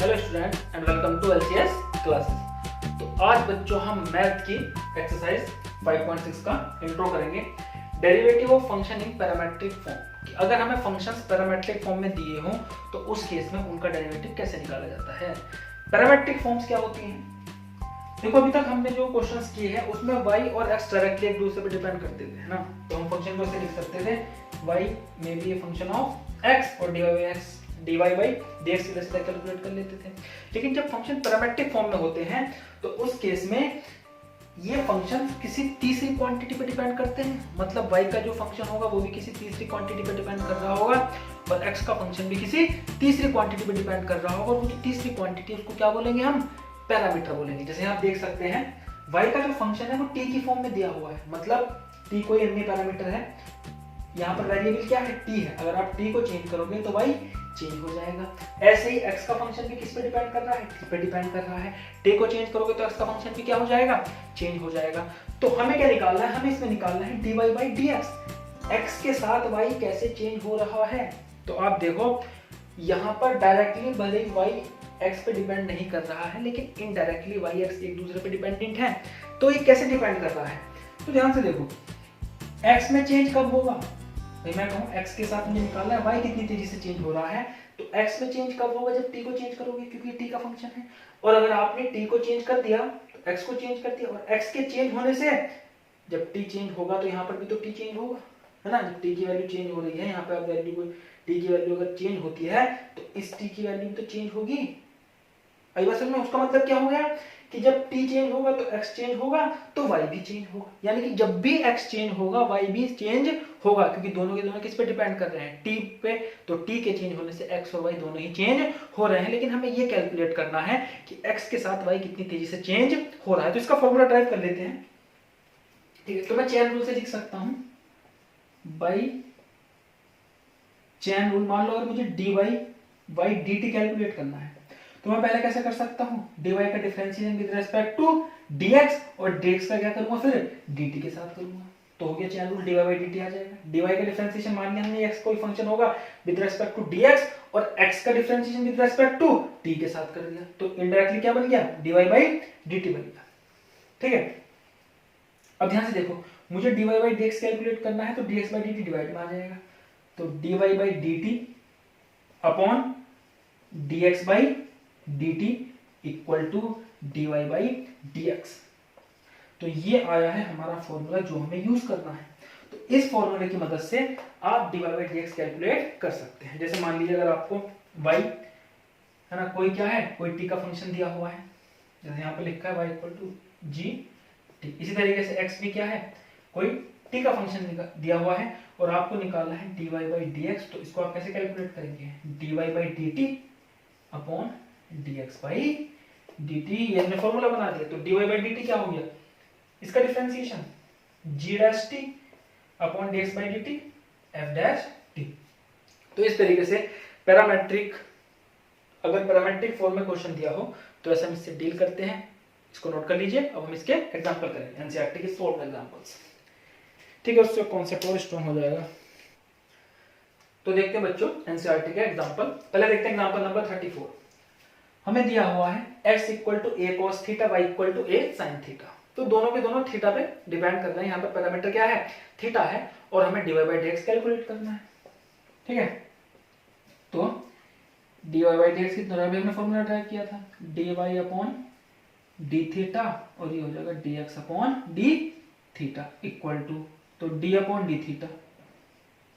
Hello student and welcome to LCS classes. तो आज बच्चों हम मैथ की एक्सरसाइज 5.6 का इंट्रो करेंगे। Derivative of function in parametric form. अगर हमें फंक्शंस पैरामेट्रिक फॉर्म में दिए हों तो उस केस में उनका डेरिवेटिव कैसे निकाला जाता है। पैरामेट्रिक फॉर्म्स क्या होती हैं? देखो अभी तक हमने जो क्वेश्चंस किए हैं उसमें y और x डायरेक्टली एक दूसरे पर डिपेंड करते थे, है ना। तो हम फंक्शन को ऐसे लिख सकते थे y में be a function of x और dy by dx की वजह से कैलकुलेट कर लेते थे। लेकिन जब फंक्शन पैरामेट्रिक फॉर्म में होते हैं तो उस केस में ये फंक्शन किसी तीसरी क्वांटिटी पे डिपेंड करते हैं। मतलब y का जो फंक्शन होगा वो भी किसी तीसरी क्वांटिटी पे डिपेंड कर रहा होगा और x का फंक्शन भी किसी तीसरी क्वांटिटी पे डिपेंड कर रहा होगा। और वो जो तीसरी क्वांटिटी उसको क्या बोलेंगे, हम पैरामीटर बोलेंगे। जैसे आप देख सकते हैं y का जो फंक्शन है वो t की फॉर्म में दिया हुआ है, मतलब t कोई अन्य पैरामीटर है। यहाँ पर वेरिएबल क्या है, t है। अगर आप t को चेंज करोगे तो y चेंज हो जाएगा। ऐसे ही x का फंक्शन भी किस पे डिपेंड कर रहा है, t पे डिपेंड कर रहा है। t को चेंज करोगे तो x का फंक्शन भी क्या हो जाएगा, चेंज हो जाएगा। तो हमें क्या निकालना है, हमें इसमें निकालना है dy by dx। x के साथ y कैसे चेंज हो रहा है। तो आप देखो यहाँ पर डायरेक्टली भले ही y x पे डिपेंड नहीं कर रहा है लेकिन इनडायरेक्टली y x एक दूसरे पे डिपेंडेंट है। तो ये कैसे डिपेंड कर रहा है, तो ध्यान से देखो x में चेंज कब होगा। मैं कहूँ x के साथ मुझे निकालना है y कितनी तेजी से चेंज हो रहा है। तो x में चेंज कब होगा, जब t को चेंज करोगे, क्योंकि t का फंक्शन है। और अगर आपने t को चेंज कर दिया तो x को चेंज कर दिया, और x के चेंज होने से जब t चेंज होगा तो यहाँ पर भी तो t चेंज होगा, है ना। जब t की वैल्यू चेंज हो रही है, यहाँ पे आप वैल्यू को t की वैल्यू अगर चेंज होती है तो इस t की वैल्यू तो चेंज होगी। आई बात समझ में। उसका मतलब क्या हो गया कि जब t चेंज होगा तो x चेंज होगा तो y भी चेंज होगा। यानी कि जब भी x चेंज होगा y भी चेंज होगा, क्योंकि दोनों के दोनों किस पे डिपेंड कर रहे हैं, t पे। तो t के चेंज होने से x और y दोनों ही चेंज हो रहे हैं। लेकिन हमें ये कैलकुलेट करना है कि x के साथ y कितनी तेजी से चेंज हो रहा है। तो इसका फॉर्मूला ड्राइव कर लेते हैं, ठीक है। तो मैं चेन रूल से लिख सकता हूं बाई चेन रूल। मान लो अगर मुझे dy by dt कैलकुलेट करना है तो मैं पहले कैसे कर सकता हूँ, dy का differentiation with respect to dx और dx का क्या करूंगा, फिर dt के साथ करूंगा। तो हो गया chain rule, dy by dt आ जाएगा। dy का डिफरेंशिएशन मान लिया हमने, x कोई फंक्शन होगा विद रिस्पेक्ट टू dx और x का differentiation with respect to t के साथ कर दिया। तो इनडायरेक्टली क्या बन गया, dy by dt बन गया, ठीक है। अब ध्यान से देखो, मुझे dy by dx कैलकुलेट करना है तो dx by dt डिवाइड में आ जाएगा। तो dy by dt upon dx by dt equal to dy by dx। तो ये आया है हमारा फॉर्मूला जो हमें यूज करना है। तो इस फॉर्मूले की मदद से आप dy by dx कैलकुलेट कर सकते हैं। जैसे मान लीजिए अगर आपको y, है ना, कोई क्या है, कोई t का फंक्शन दिया हुआ है, जैसे यहाँ पे लिखा है y equal to g t। इसी तरीके से x भी क्या है, कोई t का फंक्शन दिया हुआ है और आपको निकालना है dy by dx। तो इसको आप कैसे कैलकुलेट करेंगे, dy by dt upon dx by dt। ये हमने फॉर्मूला बना दिया। तो dy by dt क्या हो गया, इसका differentiation g dash t upon dx by dt f dash t। तो इस तरीके से पैरामेट्रिक, अगर पैरामेट्रिक फॉर्म में क्वेश्चन दिया हो तो ऐसे हम इससे डील करते हैं। इसको नोट कर लीजिए। अब हम इसके एग्जांपल करेंगे, एनसीईआरटी के सोल्व एग्जांपल्स, ठीक है। उससे कॉन्सेप्ट और स्ट्रांग हो जाएगा। तो देखते हैं बच्चों एनसीईआरटी के एग्जांपल। पहले देखते हैं एग्जांपल नंबर 34। हमें दिया हुआ है x equal to a cos theta, y equal to a sin theta. तो दोनों के दोनों थीटा पे डिपेंड कर रहे हैं। यहाँ पर पैरामीटर क्या है, थीटा है, और हमें dy by dx कैलकुलेट करना है, ठीक है। तो dy by dx की तरह भी हमने फॉर्मूला ड्राइव किया था, dy अपॉन d थीटा, और ये हो जाएगा dx upon d theta equal to, तो d अपॉन d थीटा,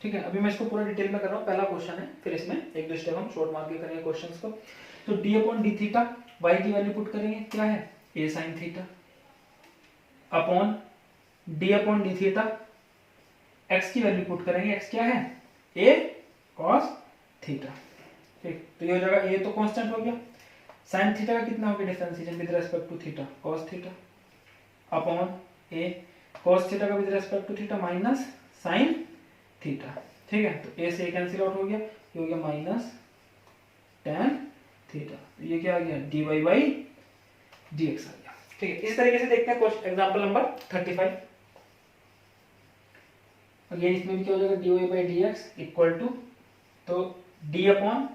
ठीक है। अभी मैं इसको पूरा डिटेल में कर रहा हूँ, पहला क्वेश्चन है, फिर इसमें एक दो स्टेप हम शॉर्ट मार के करेंगे क्वेश्चंस को। तो d upon D theta, y की वैल्यू पुट करेंगे, क्या है a sin theta, upon d upon D theta, x की वैल्यू पुट करेंगे, x क्या है a cos थीटा, ठीक। तो ये हो जाएगा, a तो कांस्टेंट हो गया, sin थीटा का कितना हो गया differentiation with respect to theta, cos theta, upon a cos theta का with respect to theta minus sin theta, ठीक है। तो a से कैंसिल आउट हो गया, ये हो गया माइनस tan थीटा। तो ये क्या आ गया, dy by dx आ गया, ठीक है। इस तरीके से देखते हैं क्वेश्चन एग्जांपल नंबर 35। अगेन इसमें भी क्या हो जाएगा, dy by dx equal to, तो d अपॉन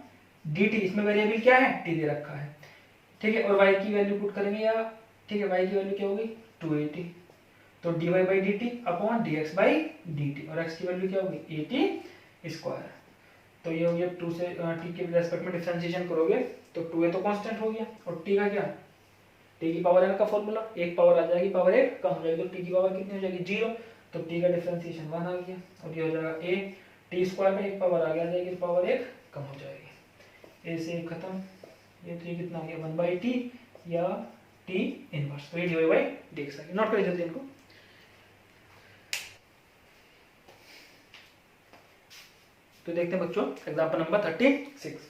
dt, इसमें वेरिएबल क्या है, t दे रखा है, ठीक है। और y की वैल्यू पुट करेंगे या, ठीक है, y की वैल्यू क्या होगी 280, तो dy by D T upon dx by D T, और x की वैल्यू क्या होगी 80 स्क्वायर। तो ये हो गया 2 से t के रेस्पेक्ट में डिफरेंशिएशन करोगे तो 2a तो कांस्टेंट हो गया, और t का क्या, t की पावर n का फॉर्मूला, एक पावर आ जाएगी, पावर एक कम हो जाएगी, तो t की पावर कितनी हो जाएगी 0, तो t का डिफरेंशिएशन 1 आ गया, और ये हो जाएगा a, t स्क्वायर में एक पावर आ जाएगी, पावर एक कम हो जाएगी, a से एक खत्म, ये तो ये कितना आ गया 1/t या t इनवर्स, तो ये dy बाई dx आ गया। नोट करिए जल्दी इनको। तो देखते हैं बच्चों एग्जांपल नंबर 36।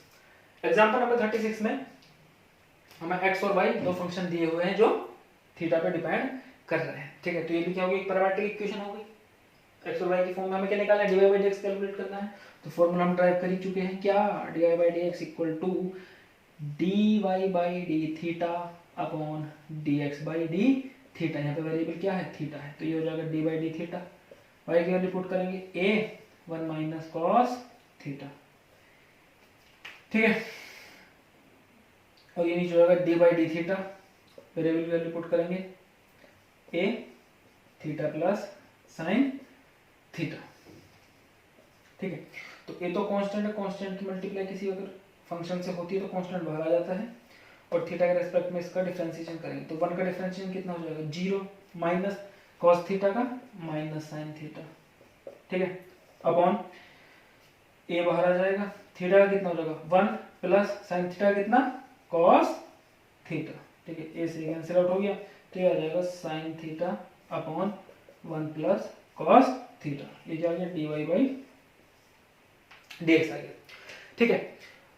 एग्जांपल नंबर 36 में हमें x और y दो फंक्शन दिए हुए हैं जो थीटा पे डिपेंड कर रहे हैं, ठीक है। तो ये भी क्या होगी, एक पैरामीट्रिक इक्वेशन होगी, x और y की फॉर्म में हमें क्या निकालना है, dy बाई dx कैलकुलेट करना है। तो फॉर्मूला हम ड्राइव कर ही चुके हैं, क्या, dy by dx equal to dy by d theta upon dx by d theta, यहाँ पे वेरिएबल क्या है थीटा है, तो ये हो जाएगा d by d theta, y की वैल्यू पुट करेंगे a 1 माइनस कॉस थीटा, ठीक है। और ये नीचे हो जाएगा d by d theta, variable की वैल्यू पुट करेंगे a theta plus sine theta, ठीक है। तो ये तो कांस्टेंट है, कांस्टेंट की मल्टीप्लाई किसी अगर फंक्शन से होती है तो कांस्टेंट बाहर आ जाता है, और थीटा के रेस्पेक्ट में इसका डिफरेंशिएशन करेंगे तो 1 का डिफरेंशिएशन कितना हो जाएगा 0 माइनस कॉस थीटा का माइनस साइन थीटा, ठीक है, अपॉन ए बाहर आ जाएगा, थीटा का कितना हो जाएगा 1 प्लस साइन थीटा कितना कॉस थीटा, ठीक है, ए से कैंसिल आउट हो गया, तो ये आ जाएगा sine theta upon 1 plus cos theta, ये क्या आ गया dy बाई dx आ गया, ठीक है।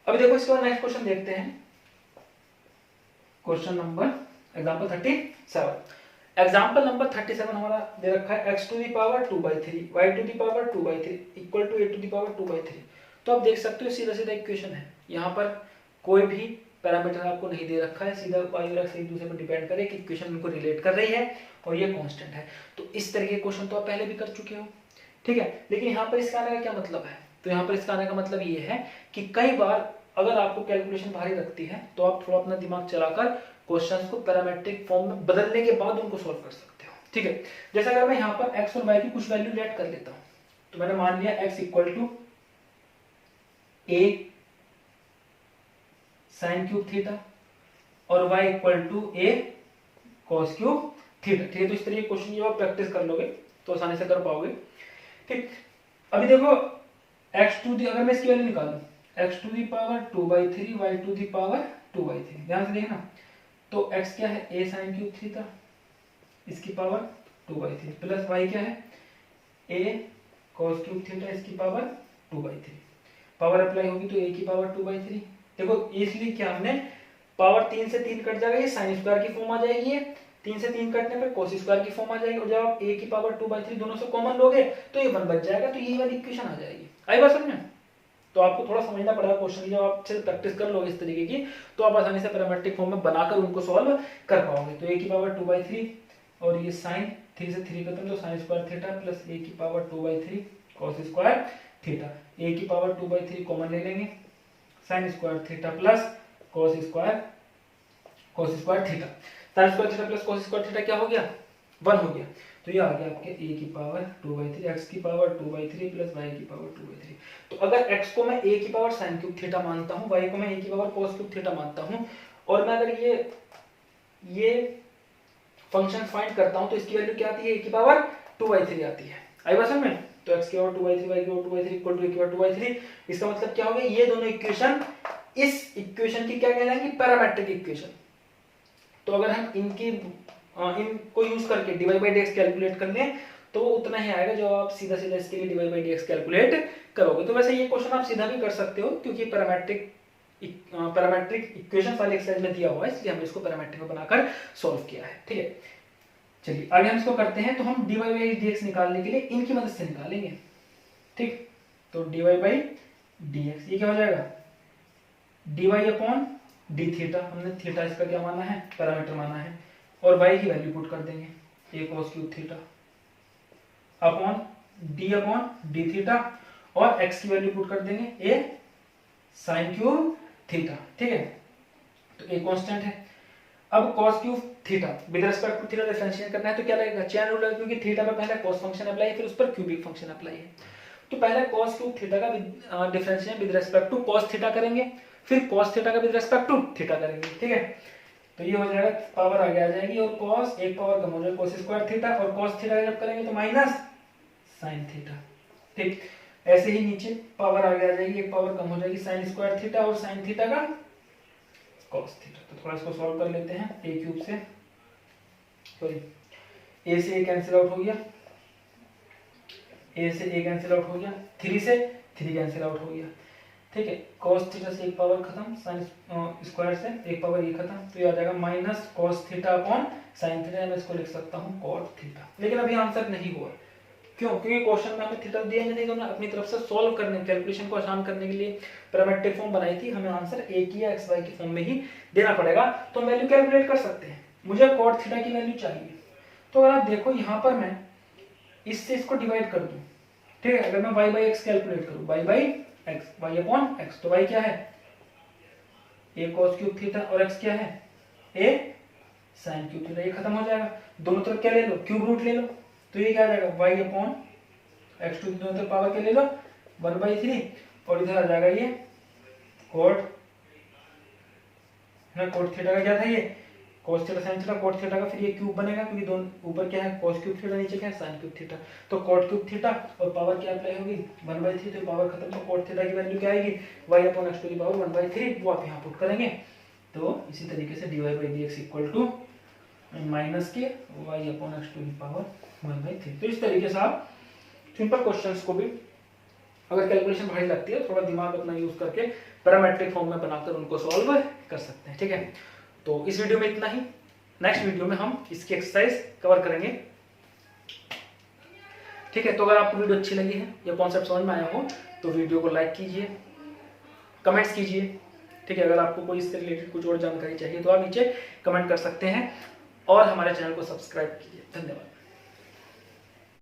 अभी देखो इसके बाद नेक्स्ट क्वेश्चन देखते हैं, question number example 37। Example number 37 हमारा दे रखा है x to the power 2/3 y to the power 2/3 equal to a to the power 2/3। तो आप देख सकते हो सीधा सीधा इक्वेशन है, यहाँ पर कोई भी पैरामीटर आपको नहीं दे रखा है, सीधा y और x एक दूसरे पर डिपेंड करे कि इक्वेशन उनको रिलेट कर रही है और ये कांस्टेंट है। तो इस तरह के क्वेश्चन तो आप पहले भी कर चुके हो, ठीक है। लेकिन यहाँ पर इसका आने का क्या मतलब है, तो यहाँ पर इसका आने का मतलब ये है कि कई बार अगर आपको कैलकुलेशन भारी लगती है तो आप थोड़ा अपना दिमाग चलाकर क्वेश्चंस को पैरामीट्रिक फॉर्म में बदलने के बाद उनको सॉल्व कर सकते हो, ठीक है। जैसे अगर मैं यहाँ पर x और y की कुछ वैल्यू लेट कर लेता हूँ, तो मैंने मान लिया x equal to a sine cube theta और y equal to a cos cube theta, ठीक है। तो इस तरह के क्वेश्चन जब आप प्रैक्टिस कर लोगे तो आसानी से कर पाओगे, ठीक। अभी देखो x टू दी, अगर मैं इसकी वैल्यू निकालूं x to the power 2/3 y to the power 2/3, ध्यान से देखना, तो x क्या है a साइन क्यूब थीटा इसकी पावर 2/3 प्लस y क्या है a cos क्यूब थीटा इसकी पावर 2/3, पावर अप्लाई होगी तो a की पावर 2/3। देखो इसलिए क्या हमने पावर 3 से 3 कट जाएगा, ये साइन स्क्वायर की फॉर्म आ जाएगी, ये 3 से 3 कटने पर cos स्क्वायर की फॉर्म आ जाएगी, और जब आप a की पावर 2/3 दोनों से कॉमन लोगे तो ये 1 बच जाएगा, तो यही वाली इक्वेशन आ जाएगी। आई बात समझ में? तो आपको थोड़ा समझना पड़ेगा क्वेश्चन, जब आप अच्छे से प्रैक्टिस कर लोगे इस तरीके की तो आप आसानी से पैरामेट्रिक फॉर्म में बनाकर उनको सॉल्व कर पाओगे। तो a की पावर 2/3 और ये साइन 3 से 3 खत्म, तो sine square theta plus a की power 2/3 cos square theta, a की पावर 2/3 कॉमन ले लेंगे, sine square theta plus cos square theta, sine square theta plus cos square theta क्या हो गया 1 हो गया, तो ये आ गया आपके a की पावर 2/3 x की पावर 2/3 प्लस y की पावर 2/3। तो अगर x को मैं a की पावर sin क्यूब थीटा मानता हूँ, y को मैं a की पावर cos क्यूब थीटा मानता हूँ, और मैं अगर ये फंक्शन फाइंड करता हूँ तो इसकी वैल्यू क्या आती है a की पावर 2/3 आती है। आई बात समझ में? तो x की पावर 2/3 y की पावर 2/3 इक्वल टू a की पावर 2/3, इसका मतलब क्या हो गया, ये दोनों इक्वेशन इस इक्वेशन की क्या कहलाएंगी पैरामेट्रिक इक्वेशन। तो अगर हम इनको यूज करके dy बाई dx कैलकुलेट कर लें तो उतना ही आएगा जो आप सीधा सीधा इसके लिए dy बाई dx कैलकुलेट करोगे। तो वैसे ये क्वेश्चन आप सीधा भी कर सकते हो क्योंकि पैरामेट्रिक इक्वेशन वाले एक्सरसाइज में दिया हुआ है, इसलिए हमने इसको पैरामेट्रिक में बनाकर सॉल्व किया है, ठीक है। चलिए आगे हम इसको करते हैं। तो हम dy बाई dx निकालने के लिए इनकी मदद से निकालेंगे, ठीक। तो dy बाई dx ये क्या हो जाएगा dy अपॉन डी थीटा, हमने थीटा इसका क्या माना है पैरामीटर माना है, और y की वैल्यू पुट कर देंगे a cos cube theta upon D theta, और x की वैल्यू पुट कर देंगे a sin क्यूब थीटा, ठीक है। तो ए कांस्टेंट है। अब cos cube theta with respect to theta differentiate करना है तो क्या लगेगा, चेन रूल है, क्योंकि थीटा पे पहले cos फंक्शन अप्लाई है, फिर उस पर क्यूबिक फंक्शन अप्लाई है। तो पहले cos क्यूब थीटा का differentiate with respect to cos theta करेंगे, फिर cos थीटा का विद रिस्पेक्ट टू थीटा करेंगे, ठीक है। तो ये हो जाएगा, पावर आगे आ जाएगी और cos एक पावर कम हो जाएगा cos स्क्वायर थीटा, और cos थीटा जब करेंगे तो माइनस sin थीटा, ठीक। ऐसे ही नीचे पावर आगे आ जाएगी, एक पावर कम हो जाएगी sin स्क्वायर थीटा और sin थीटा का cos थीटा। तो थोड़ा इसको सॉल्व कर लेते हैं। a क्यूब से सॉरी a से a कैंसिल आउट हो गया, a से a कैंसिल आउट हो गया, 3 से 3 कैंसिल आउट हो गया, ठीक है। cos थीटा से एक पावर खत्म, sin स्क्वायर से एक पावर ये खत्म, तो ये आ जाएगा minus cos theta upon sin theta. मैं इसको लिख सकता हूँ cot थीटा। लेकिन अभी आंसर नहीं हुआ, क्यों? क्योंकि क्वेश्चन में हमें थीटा दिया नहीं, तो हमने अपनी तरफ से सॉल्व करने, कैलकुलेशन को आसान करने के लिए पैरामेट्रिक फॉर्म बनाई थी। हमें आंसर a की या xy की फॉर्म में ही देना पड़ेगा, तो हम वैल्यू कैलकुलेट कर सकते हैं। मुझे cot थीटा की वैल्यू चाहिए, तो अगर आप देखो यहाँ पर मैं इससे इसको डिवाइड कर दूं, ठीक है। अगर मैं y बाई एक्स कैलकुलेट करूं, y by x, y upon x, तो y क्या है a cos क्यूब थीटा और x क्या है a sin क्यूब थीटा। ये खत्म हो जाएगा, दोनों तरफ क्या ले लो, क्यूब रूट ले लो, तो ये क्या आ जाएगा y अपॉन एक्स टू दोनों तरफ पावर क्या ले लो 1/3, और इधर आ जाएगा ये cot ना, cot थीटा का क्या था ये cos theta sin theta, cot theta का फिर ये क्यूब बनेगा, क्योंकि दोनों ऊपर क्या है cos क्यूब थीटा, नीचे क्या है sin क्यूब थीटा। तो cot क्यूब थीटा और पावर क्या अप्लाई होगी 1/3, तो पावर खत्म, तो cot थीटा की वैल्यू क्या आएगी y upon x to the power 1/3, वो आप यहाँ पुट करेंगे। तो इसी तरीके से dy by dx equal to minus के y upon x to the power 1/3। तो इस तरीके से आप सिंपल क्वेश्चंस को भी, अगर कैलकुलेशन भारी लगती है, थोड़ा दिमाग अपना यूज करके पैरामेट्रिक फॉर्म में बनाकर उनको सॉल्व कर सकते हैं, ठीक है। तो इस वीडियो में इतना ही। नेक्स्ट वीडियो में हम इसकी एक्सरसाइज कवर करेंगे, ठीक है। तो अगर आपको वीडियो अच्छी लगी है या कॉन्सेप्ट समझ में आया हो तो वीडियो को लाइक कीजिए, कमेंट्स कीजिए, ठीक है। अगर आपको कोई इससे रिलेटेड कुछ और जानकारी चाहिए तो आप नीचे कमेंट कर सकते हैं, और हमारे चैनल को सब्सक्राइब कीजिए। धन्यवाद।